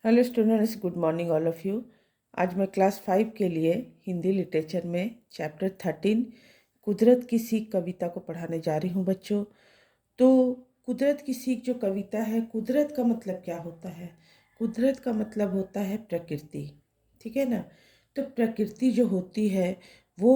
Hello students, good morning all of you. आज मैं class 5 के लिए हिंदी लिटरेचर में चैप्टर 13 कुदरत की सीख कविता को पढ़ाने जा रही हूँ बच्चों। तो कुदरत की सीख जो कविता है, कुदरत का मतलब क्या होता है? कुदरत का मतलब होता है प्रकृति, ठीक है ना। तो प्रकृति जो होती है वो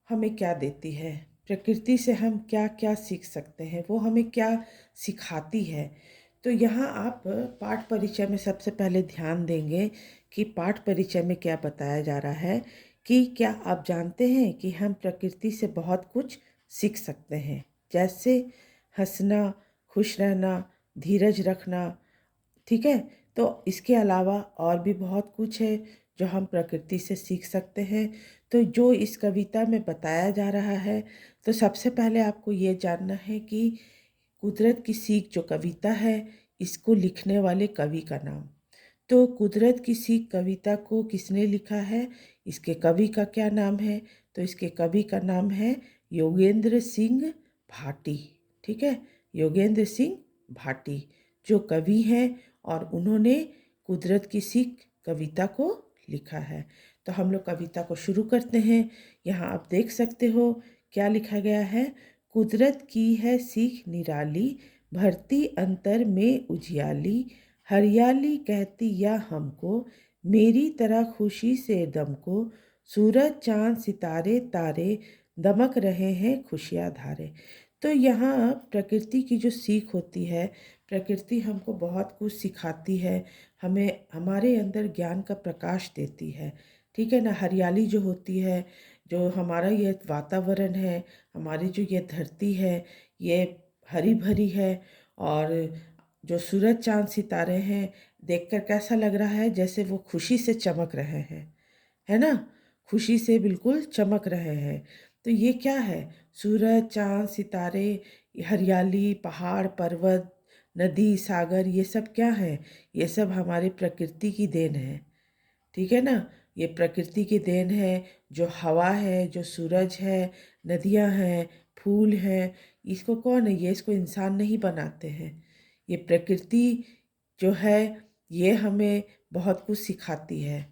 हमें क्या देती है, प्रकृति से हम क्या क्या सीख सकते हैं, वो हमें क्या सिखाती है। तो यहाँ आप पाठ परिचय में सबसे पहले ध्यान देंगे कि पाठ परिचय में क्या बताया जा रहा है कि क्या आप जानते हैं कि हम प्रकृति से बहुत कुछ सीख सकते हैं, जैसे हंसना, खुश रहना, धीरज रखना, ठीक है। तो इसके अलावा और भी बहुत कुछ है जो हम प्रकृति से सीख सकते हैं। तो जो इस कविता में बताया जा रहा है, तो सबसे पहले आपको ये जानना है कि कुदरत की सीख जो कविता है, इसको लिखने वाले कवि का नाम। तो कुदरत की सीख कविता को किसने लिखा है, इसके कवि का क्या नाम है? तो इसके कवि का नाम है योगेंद्र सिंह भाटी, ठीक है। योगेंद्र सिंह भाटी जो कवि हैं और उन्होंने कुदरत की सीख कविता को लिखा है। तो हम लोग कविता को शुरू करते हैं। यहाँ आप देख सकते हो क्या लिखा गया है। कुदरत की है सीख निराली, भरती अंतर में उजियाली, हरियाली कहती या हमको, मेरी तरह खुशी से दम को, सूरज चांद सितारे तारे, दमक रहे हैं खुशियाँ धारे। तो यहाँ प्रकृति की जो सीख होती है, प्रकृति हमको बहुत कुछ सिखाती है, हमें हमारे अंदर ज्ञान का प्रकाश देती है, ठीक है ना। हरियाली जो होती है, जो हमारा ये वातावरण है, हमारी जो ये धरती है, ये हरी भरी है। और जो सूरज चांद सितारे हैं, देखकर कैसा लग रहा है, जैसे वो खुशी से चमक रहे हैं, है ना। खुशी से बिल्कुल चमक रहे हैं। तो ये क्या है? सूरज चांद सितारे, हरियाली, पहाड़ पर्वत, नदी सागर, ये सब क्या है? ये सब हमारे प्रकृति की देन है, ठीक है ना। ये प्रकृति की देन है। जो हवा है, जो सूरज है, नदियाँ हैं, फूल हैं, इसको कौन है? ये इसको इंसान नहीं बनाते हैं। ये प्रकृति जो है, ये हमें बहुत कुछ सिखाती है,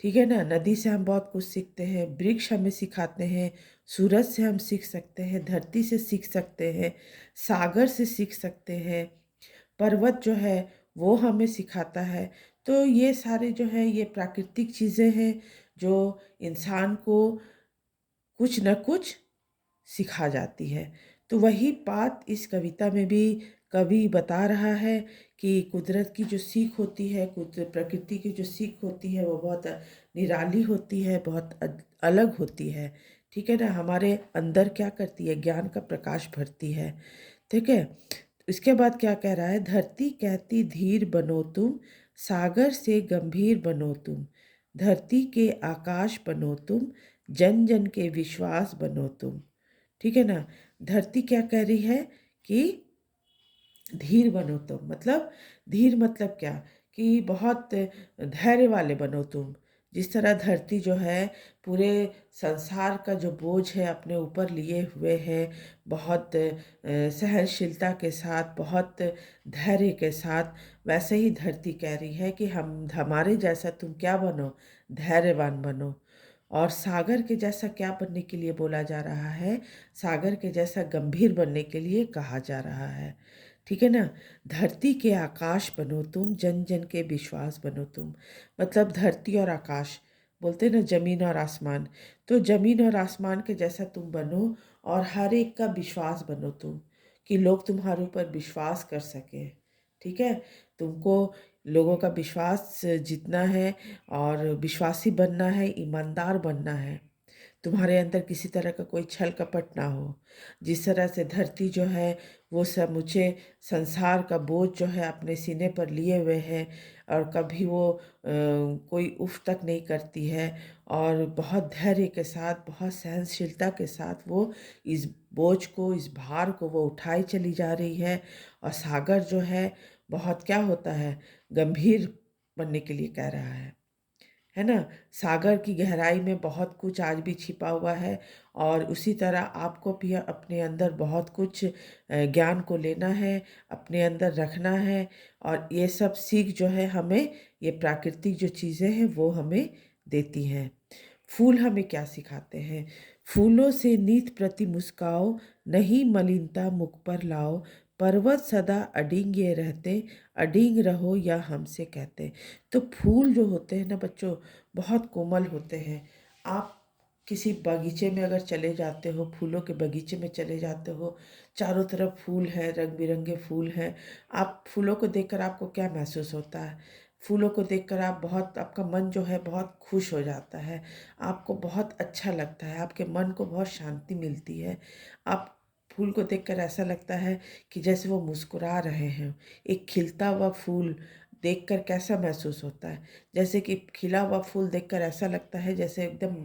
ठीक है ना। नदी से हम बहुत कुछ सीखते हैं, वृक्ष हमें सिखाते हैं, सूरज से हम सीख सकते हैं, धरती से सीख सकते हैं, सागर से सीख सकते हैं, पर्वत जो है वो हमें सिखाता है। तो ये सारे जो है ये प्राकृतिक चीज़ें हैं जो इंसान को कुछ न कुछ सिखा जाती है। तो वही बात इस कविता में भी कवि बता रहा है कि कुदरत की जो सीख होती है, प्रकृति की जो सीख होती है, वो बहुत निराली होती है, बहुत अलग होती है, ठीक है ना। हमारे अंदर क्या करती है? ज्ञान का प्रकाश भरती है, ठीक है। इसके बाद क्या कह रहा है? धरती कहती धीर बनो तुम, सागर से गंभीर बनो तुम, धरती के आकाश बनो तुम, जन जन के विश्वास बनो तुम, ठीक है ना। धरती क्या कह रही है कि धीर बनो तुम, मतलब धीर मतलब क्या कि बहुत धैर्य वाले बनो तुम। जिस तरह धरती जो है पूरे संसार का जो बोझ है अपने ऊपर लिए हुए है, बहुत सहनशीलता के साथ, बहुत धैर्य के साथ, वैसे ही धरती कह रही है कि हम हमारे जैसा तुम क्या बनो, धैर्यवान बनो। और सागर के जैसा क्या बनने के लिए बोला जा रहा है? सागर के जैसा गंभीर बनने के लिए कहा जा रहा है, ठीक है ना। धरती के आकाश बनो तुम, जन जन के विश्वास बनो तुम। मतलब धरती और आकाश बोलते ना, जमीन और आसमान। तो जमीन और आसमान के जैसा तुम बनो और हर एक का विश्वास बनो तुम, कि लोग तुम्हारे ऊपर विश्वास कर सकें, ठीक है। तुमको लोगों का विश्वास जीतना है और विश्वासी बनना है, ईमानदार बनना है। तुम्हारे अंदर किसी तरह का कोई छल कपट ना हो। जिस तरह से धरती जो है वो समूचे संसार का बोझ जो है अपने सीने पर लिए हुए है, और कभी वो कोई उफ तक नहीं करती है, और बहुत धैर्य के साथ, बहुत सहनशीलता के साथ वो इस बोझ को, इस भार को वो उठाई चली जा रही है। और सागर जो है बहुत क्या होता है, गंभीर बनने के लिए कह रहा है है ना। सागर की गहराई में बहुत कुछ आज भी छिपा हुआ है, और उसी तरह आपको भी अपने अंदर बहुत कुछ ज्ञान को लेना है, अपने अंदर रखना है। और ये सब सीख जो है हमें, ये प्राकृतिक जो चीज़ें हैं वो हमें देती हैं। फूल हमें क्या सिखाते हैं? फूलों से नीत प्रति मुस्काओ, नहीं मलिनता मुख पर लाओ, पर्वत सदा अडिग ये रहते, अडिग रहो या हमसे कहते। तो फूल जो होते हैं ना बच्चों, बहुत कोमल होते हैं। आप किसी बगीचे में अगर चले जाते हो, फूलों के बगीचे में चले जाते हो, चारों तरफ फूल है, रंग बिरंगे फूल हैं। आप फूलों को देखकर आपको क्या महसूस होता है? फूलों को देखकर आप बहुत, आपका मन जो है बहुत खुश हो जाता है, आपको बहुत अच्छा लगता है, आपके मन को बहुत शांति मिलती है। आप फूल को देखकर ऐसा लगता है कि जैसे वो मुस्कुरा रहे हैं। एक खिलता हुआ फूल देखकर कैसा महसूस होता है? जैसे कि खिला हुआ फूल देखकर ऐसा लगता है जैसे एकदम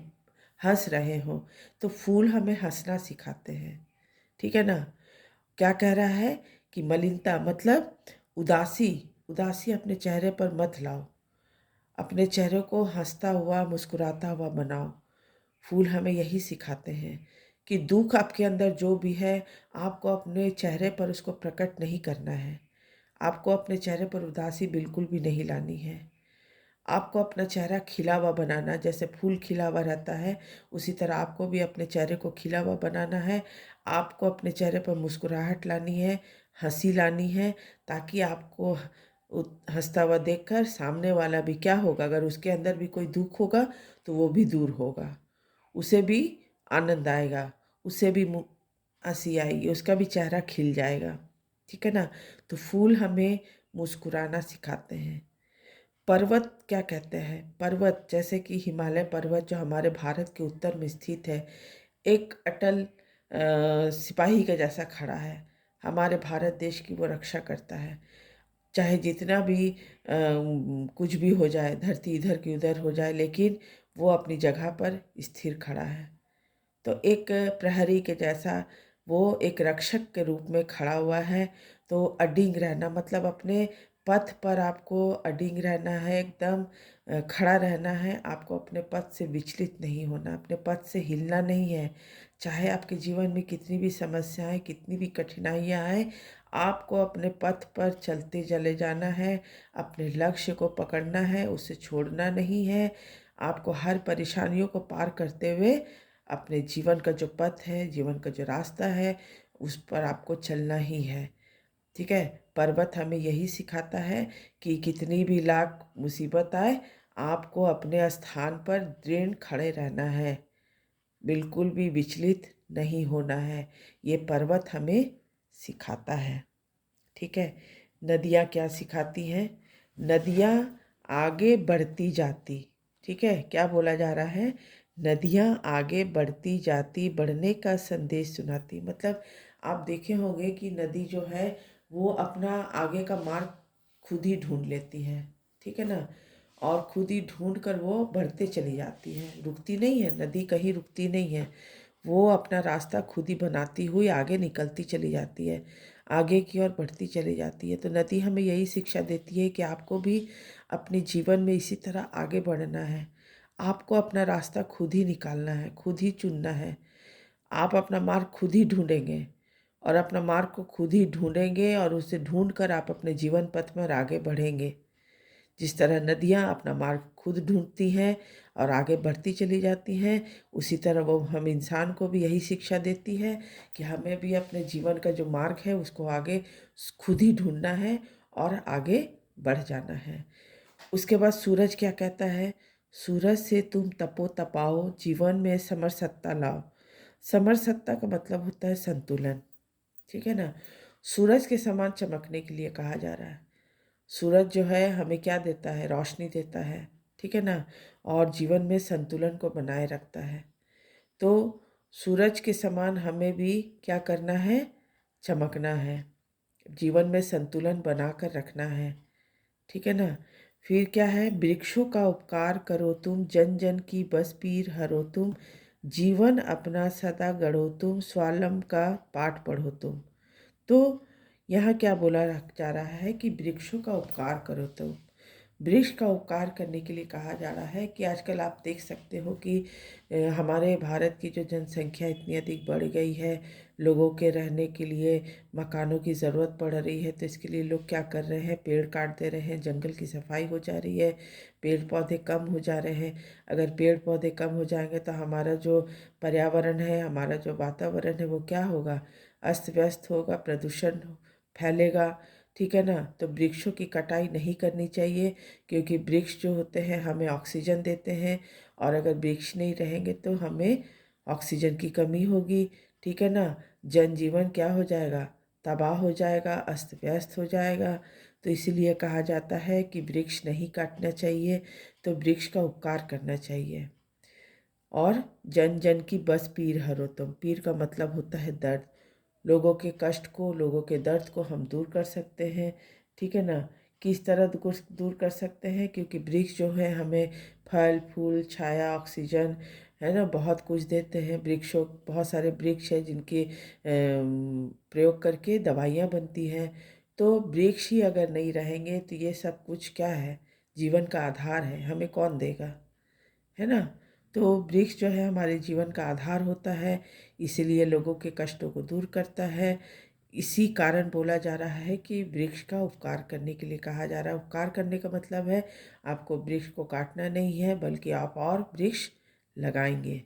हंस रहे हो। तो फूल हमें हंसना सिखाते हैं, ठीक है ना। क्या कह रहा है कि मलिनता मतलब उदासी, उदासी अपने चेहरे पर मत लाओ, अपने चेहरे को हंसता हुआ मुस्कुराता हुआ बनाओ। फूल हमें यही सिखाते हैं कि दुख आपके अंदर जो भी है, आपको अपने चेहरे पर उसको प्रकट नहीं करना है। आपको अपने चेहरे पर उदासी बिल्कुल भी नहीं लानी है। आपको अपना चेहरा खिला हुआ बनाना, जैसे फूल खिला हुआ रहता है, उसी तरह आपको भी अपने चेहरे को खिला हुआ बनाना है। आपको अपने चेहरे पर मुस्कुराहट लानी है, हंसी लानी है, ताकि आपको हंसता हुआ देखकर सामने वाला भी क्या होगा, अगर उसके अंदर भी कोई दुख होगा तो वो भी दूर होगा, उसे भी आनंद आएगा, उसे भी हंसी आएगी, उसका भी चेहरा खिल जाएगा, ठीक है ना। तो फूल हमें मुस्कुराना सिखाते हैं। पर्वत क्या कहते हैं? पर्वत जैसे कि हिमालय पर्वत जो हमारे भारत के उत्तर में स्थित है, एक अटल सिपाही के जैसा खड़ा है। हमारे भारत देश की वो रक्षा करता है। चाहे जितना भी कुछ भी हो जाए, धरती इधर की उधर हो जाए, लेकिन वो अपनी जगह पर स्थिर खड़ा है। तो एक प्रहरी के जैसा वो एक रक्षक के रूप में खड़ा हुआ है। तो अडिग रहना मतलब अपने पथ पर आपको अडिग रहना है, एकदम खड़ा रहना है। आपको अपने पथ से विचलित नहीं होना, अपने पथ से हिलना नहीं है। चाहे आपके जीवन में कितनी भी समस्याएं, कितनी भी कठिनाइयां आए, आपको अपने पथ पर चलते चले जाना है, अपने लक्ष्य को पकड़ना है, उसे छोड़ना नहीं है। आपको हर परेशानियों को पार करते हुए अपने जीवन का जो पथ है, जीवन का जो रास्ता है, उस पर आपको चलना ही है, ठीक है। पर्वत हमें यही सिखाता है कि कितनी भी लाख मुसीबत आए, आपको अपने स्थान पर दृढ़ खड़े रहना है, बिल्कुल भी विचलित नहीं होना है। ये पर्वत हमें सिखाता है, ठीक है। नदियाँ क्या सिखाती हैं? नदियाँ आगे बढ़ती जाती, ठीक है। क्या बोला जा रहा है? नदियाँ आगे बढ़ती जाती, बढ़ने का संदेश सुनाती। मतलब आप देखे होंगे कि नदी जो है वो अपना आगे का मार्ग खुद ही ढूंढ लेती है, ठीक है ना। और खुद ही ढूंढ कर वो बढ़ते चली जाती है, रुकती नहीं है। नदी कहीं रुकती नहीं है, वो अपना रास्ता खुद ही बनाती हुई आगे निकलती चली जाती है, आगे की ओर बढ़ती चली जाती है। तो नदी हमें यही शिक्षा देती है कि आपको भी अपने जीवन में इसी तरह आगे बढ़ना है। आपको अपना रास्ता खुद ही निकालना है, खुद ही चुनना है। आप अपना मार्ग खुद ही ढूंढेंगे, और अपना मार्ग को खुद ही ढूंढेंगे, और उसे ढूंढ कर आप अपने जीवन पथ में आगे बढ़ेंगे। जिस तरह नदियाँ अपना मार्ग खुद ढूंढती हैं और आगे बढ़ती चली जाती हैं, उसी तरह वो हम इंसान को भी यही शिक्षा देती है कि हमें भी अपने जीवन का जो मार्ग है उसको आगे खुद ही ढूंढना है और आगे बढ़ जाना है। उसके बाद सूरज क्या कहता है? सूरज से तुम तपो तपाओ, जीवन में समरसत्ता लाओ। समरसत्ता का मतलब होता है संतुलन, ठीक है ना। सूरज के समान चमकने के लिए कहा जा रहा है। सूरज जो है हमें क्या देता है? रोशनी देता है, ठीक है ना, और जीवन में संतुलन को बनाए रखता है। तो सूरज के समान हमें भी क्या करना है? चमकना है, जीवन में संतुलन बनाकर रखना है, ठीक है ना। फिर क्या है? वृक्षों का उपकार करो तुम, जन जन की बस पीर हरो तुम, जीवन अपना सदा गढ़ो तुम, स्वावलंब का पाठ पढ़ो तुम। तो यहाँ क्या बोला जा रहा है कि वृक्षों का उपकार करो तुम। वृक्ष का उपकार करने के लिए कहा जा रहा है कि आजकल आप देख सकते हो कि हमारे भारत की जो जनसंख्या इतनी अधिक बढ़ गई है, लोगों के रहने के लिए मकानों की ज़रूरत पड़ रही है, तो इसके लिए लोग क्या कर रहे हैं, पेड़ काट दे रहे हैं, जंगल की सफाई हो जा रही है, पेड़ पौधे कम हो जा रहे हैं। अगर पेड़ पौधे कम हो जाएंगे तो हमारा जो पर्यावरण है, हमारा जो वातावरण है, वो क्या होगा, अस्त व्यस्त होगा, प्रदूषण फैलेगा। ठीक है ना। तो वृक्षों की कटाई नहीं करनी चाहिए, क्योंकि वृक्ष जो होते हैं हमें ऑक्सीजन देते हैं, और अगर वृक्ष नहीं रहेंगे तो हमें ऑक्सीजन की कमी होगी। ठीक है ना। जनजीवन क्या हो जाएगा, तबाह हो जाएगा, अस्त व्यस्त हो जाएगा। तो इसीलिए कहा जाता है कि वृक्ष नहीं काटना चाहिए, तो वृक्ष का उपकार करना चाहिए। और जन जन की बस पीर हरो तुम। पीर का मतलब होता है दर्द। लोगों के कष्ट को, लोगों के दर्द को हम दूर कर सकते हैं। ठीक है ना। किस तरह दूर कर सकते हैं, क्योंकि वृक्ष जो है हमें फल फूल, छाया, ऑक्सीजन, है ना, बहुत कुछ देते हैं। वृक्षों, बहुत सारे वृक्ष हैं जिनके प्रयोग करके दवाइयाँ बनती हैं। तो वृक्ष ही अगर नहीं रहेंगे तो ये सब कुछ क्या है, जीवन का आधार है, हमें कौन देगा, है ना। तो वृक्ष जो है हमारे जीवन का आधार होता है, इसीलिए लोगों के कष्टों को दूर करता है। इसी कारण बोला जा रहा है कि वृक्ष का उपकार करने के लिए कहा जा रहा है। उपकार करने का मतलब है आपको वृक्ष को काटना नहीं है, बल्कि आप और वृक्ष लगाएंगे,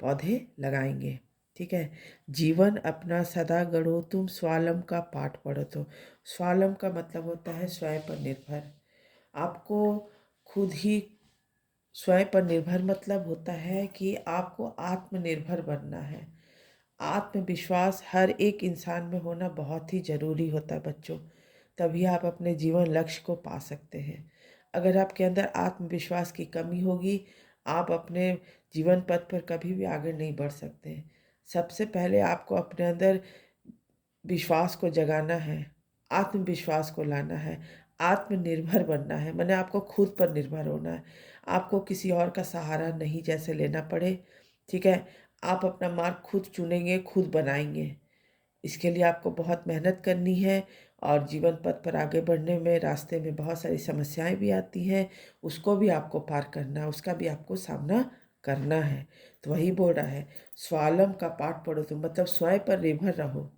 पौधे लगाएंगे। ठीक है। जीवन अपना सदा गढ़ो तुम, स्वावलंब का पाठ पढ़ो तो। स्वावलंब का मतलब होता है स्वयं पर निर्भर। आपको खुद ही स्वयं पर निर्भर मतलब होता है कि आपको आत्मनिर्भर बनना है। आत्मविश्वास हर एक इंसान में होना बहुत ही ज़रूरी होता है बच्चों, तभी आप अपने जीवन लक्ष्य को पा सकते हैं। अगर आपके अंदर आत्मविश्वास की कमी होगी, आप अपने जीवन पथ पर कभी भी आगे नहीं बढ़ सकते हैं। सबसे पहले आपको अपने अंदर विश्वास को जगाना है, आत्मविश्वास को लाना है, आत्मनिर्भर बनना है, माने आपको खुद पर निर्भर होना है। आपको किसी और का सहारा नहीं जैसे लेना पड़े। ठीक है। आप अपना मार्ग खुद चुनेंगे, खुद बनाएंगे। इसके लिए आपको बहुत मेहनत करनी है, और जीवन पथ पर आगे बढ़ने में रास्ते में बहुत सारी समस्याएं भी आती हैं, उसको भी आपको पार करना है, उसका भी आपको सामना करना है। तो वही बोल रहा है, स्वावलंब का पाठ पढ़ो तुम, मतलब स्वयं पर निर्भर रहो,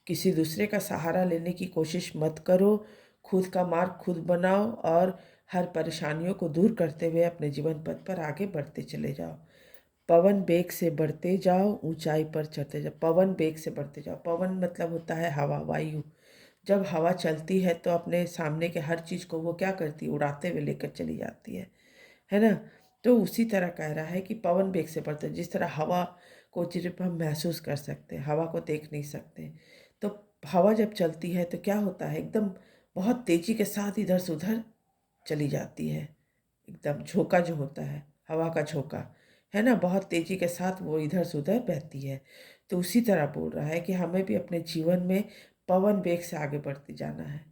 किसी दूसरे का सहारा लेने की कोशिश मत करो। खुद का मार्ग खुद बनाओ, और हर परेशानियों को दूर करते हुए अपने जीवन पथ पर आगे बढ़ते चले जाओ। पवन बेग से बढ़ते जाओ, ऊंचाई पर चढ़ते जाओ। पवन बेग से बढ़ते जाओ। पवन मतलब होता है हवा, वायु। जब हवा चलती है तो अपने सामने के हर चीज़ को वो क्या करती है, उड़ाते हुए लेकर चली जाती है ना। तो उसी तरह कह रहा है कि पवन बेग से बढ़ते, जिस तरह हवा को सिर्फ हम महसूस कर सकते हैं, हवा को देख नहीं सकते। तो हवा जब चलती है तो क्या होता है, एकदम बहुत तेज़ी के साथ इधर से उधर चली जाती है। एकदम झोंका जो होता है, हवा का झोंका, है ना, बहुत तेज़ी के साथ वो इधर से उधर बहती है। तो उसी तरह बोल रहा है कि हमें भी अपने जीवन में पवन वेग से आगे बढ़ते जाना है।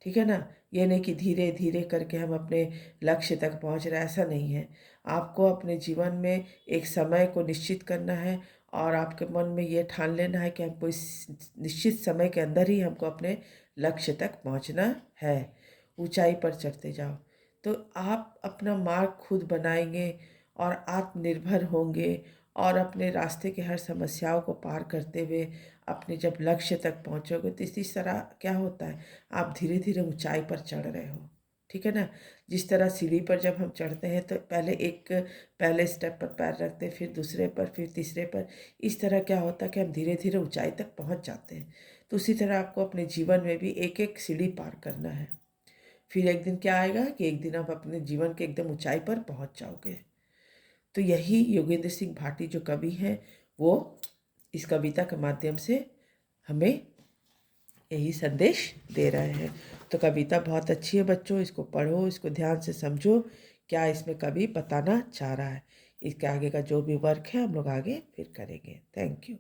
ठीक है ना। ये नहीं कि धीरे धीरे करके हम अपने लक्ष्य तक पहुंच रहे हैं, ऐसा नहीं है। आपको अपने जीवन में एक समय को निश्चित करना है, और आपके मन में ये ठान लेना है कि हमको इस निश्चित समय के अंदर ही हमको अपने लक्ष्य तक पहुंचना है। ऊंचाई पर चढ़ते जाओ। तो आप अपना मार्ग खुद बनाएंगे, और आत्मनिर्भर होंगे, और अपने रास्ते के हर समस्याओं को पार करते हुए अपने जब लक्ष्य तक पहुंचोगे, तो इसी तरह क्या होता है, आप धीरे धीरे ऊंचाई पर चढ़ रहे हो। ठीक है ना। जिस तरह सीढ़ी पर जब हम चढ़ते हैं तो पहले स्टेप पर पैर रखते हैं, फिर दूसरे पर, फिर तीसरे पर। इस तरह क्या होता है कि हम धीरे धीरे ऊंचाई तक पहुंच जाते हैं। तो उसी तरह आपको अपने जीवन में भी एक एक सीढ़ी पार करना है। फिर एक दिन क्या आएगा कि एक दिन आप अपने जीवन के एकदम ऊंचाई पर पहुंच जाओगे। तो यही योगेंद्र सिंह भाटी जो कवि हैं, वो इस कविता के माध्यम से हमें यही संदेश दे रहे हैं। तो कविता बहुत अच्छी है बच्चों, इसको पढ़ो, इसको ध्यान से समझो, क्या इसमें कवि बताना चाह रहा है। इसके आगे का जो भी वर्क है हम लोग आगे फिर करेंगे। Thank you.